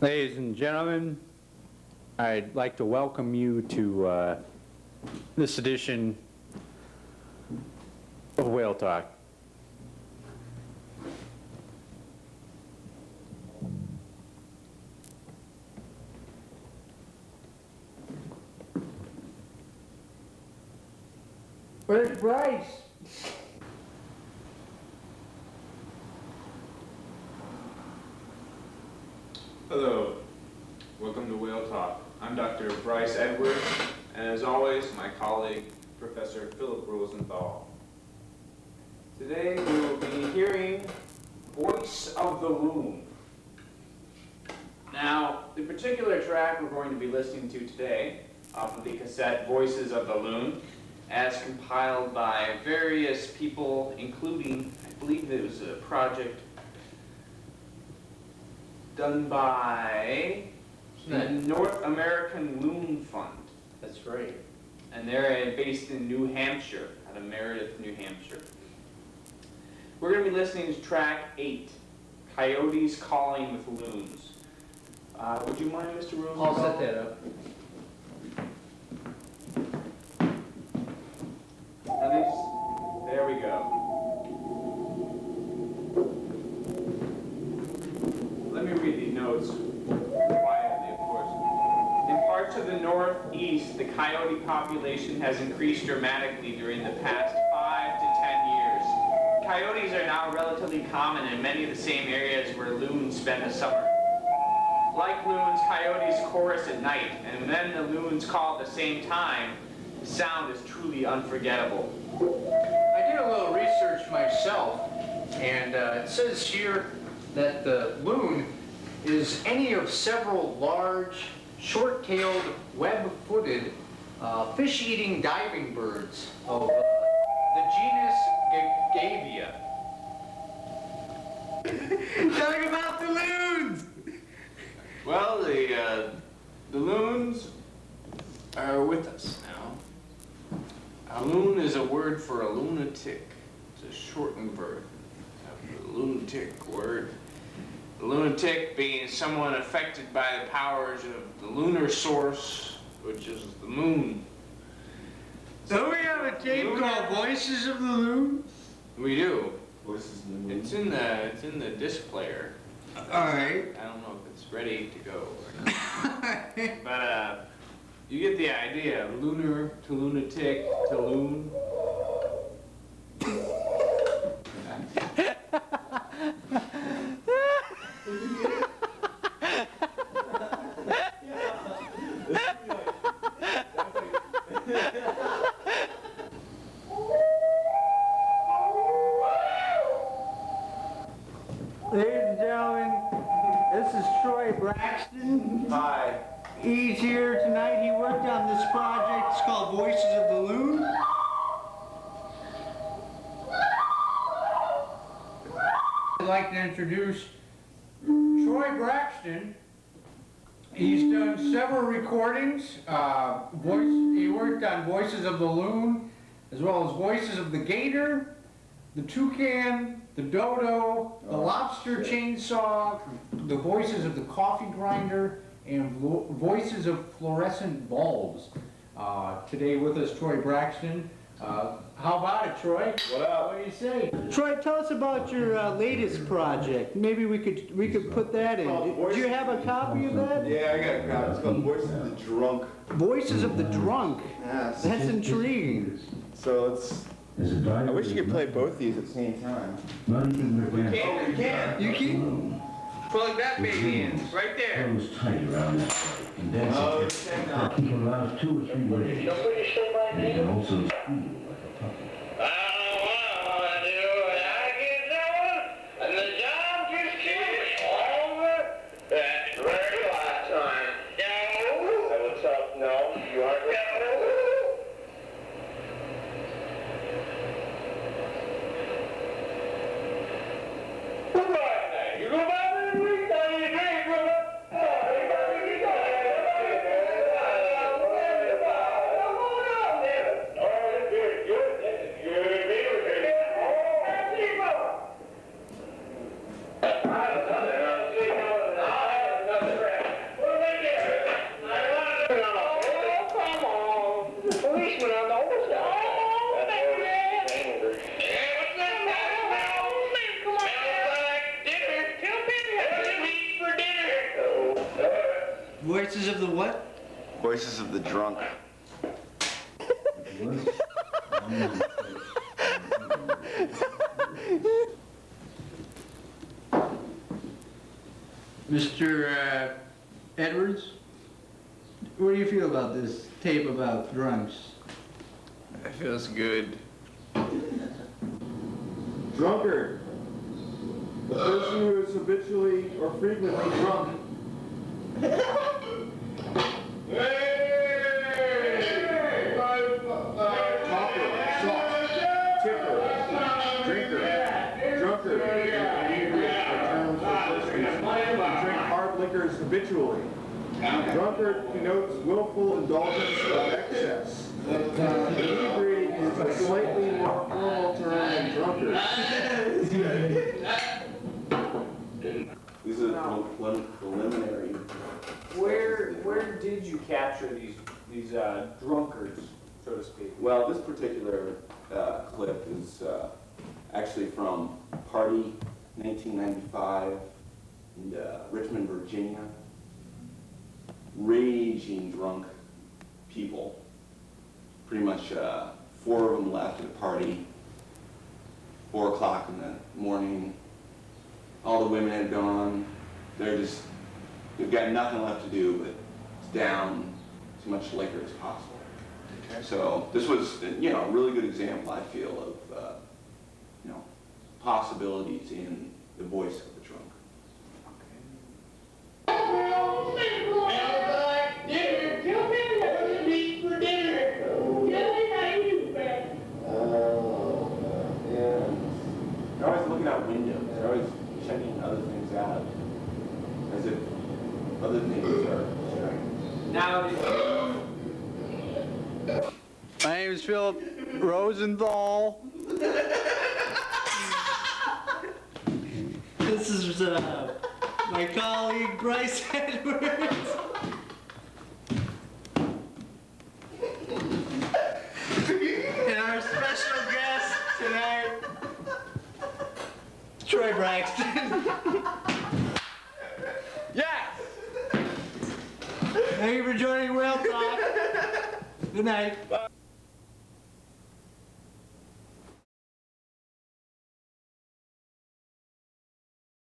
Ladies and gentlemen, I'd like to welcome you to this edition of Whale Talk. Where's Bryce? Hello, welcome to Whale Talk. I'm Dr. Bryce Edwards, and as always, my colleague, Professor Philip Rosenthal. Today we will be hearing Voice of the Loon. Now, the particular track we're going to be listening to today, off of the cassette Voices of the Loon, as compiled by various people, including, I believe it was a project done by the North American Loon Fund. That's right. And they're based in New Hampshire, out of Meredith, New Hampshire. We're going to be listening to track 8, Coyotes Calling with Loons. Would you mind, Mr. Rosenthal? I'll set that up. There we go. Let me read the notes quietly, of course. In parts of the northeast, the coyote population has increased dramatically during the past 5 to 10 years. Coyotes are now relatively common in many of the same areas where loons spend the summer. Like loons, coyotes chorus at night, and when the loons call at the same time, the sound is truly unforgettable. I did a little research myself, and it says here that the loon is any of several large, short-tailed, web-footed, fish-eating diving birds of the genus Gavia. Tell me about the loons! Well, the loons are with us now. A loon is a word for a lunatic. It's a shortened version of the lunatic word. The lunatic being someone affected by the powers of the lunar source, which is the moon. Don't we have a tape called Voices of the Loon? We do. Voices of the Moon. It's in the disc player. Alright. I don't know if it's ready to go or not. But you get the idea. Lunar to lunatic to loon. Ladies and gentlemen, this is Troy Braxton. Hi. He's here tonight. He worked on this project. It's called Voices of the Loon. I'd like to introduce Troy Braxton. He's done several recordings. He worked on Voices of the Loon, as well as Voices of the Gator, the Toucan, the Dodo, the Lobster Chainsaw, the Voices of the Coffee Grinder, and Voices of Fluorescent Bulbs. Today with us, Troy Braxton. How about it, Troy? What up? What do you say? Troy, tell us about your latest project. Maybe we could put that in. Do you have a copy of that? Yeah, I got a copy. It's called Voices of the Drunk. Voices of the Drunk. Yes. That's intriguing. So it's... I wish you could play both these at the same time. We can. You keep plug that baby in, right there. Close tight around that body. Condense Oh, it. okay, now. Keep it around 2 or 3 days. And you can also squeal like a puppy. Voices of the what? Voices of the drunk. Mr. Edwards, what do you feel about this tape about drunks? It feels good. Drunkard. The person who is habitually or frequently drunk. Talker, soft, tipper, drinker, drunkard, and inebriate are terms for persons who drink hard liquors habitually. Drunkard connotes willful indulgence of excess. Inebriate is a slightly more formal term than drunkard. These are the preliminary. Where did you capture these drunkards, so to speak? Well, this particular clip is actually from Party 1995 in Richmond, Virginia. Raging drunk people. Pretty much 4 of them left at a party, 4 o'clock in the morning. All the women had gone. They've got nothing left to do but down as much liquor as possible. So this was, a really good example, I feel, of, possibilities in the voice of the drunk. They're always looking out windows. They're always checking other things out, as if other things are distracting. Now, My name is Philip Rosenthal. This is my colleague Bryce Edwards. And our special guest tonight, Troy Braxton. yes! Thank you for joining Whale Talk. Good night.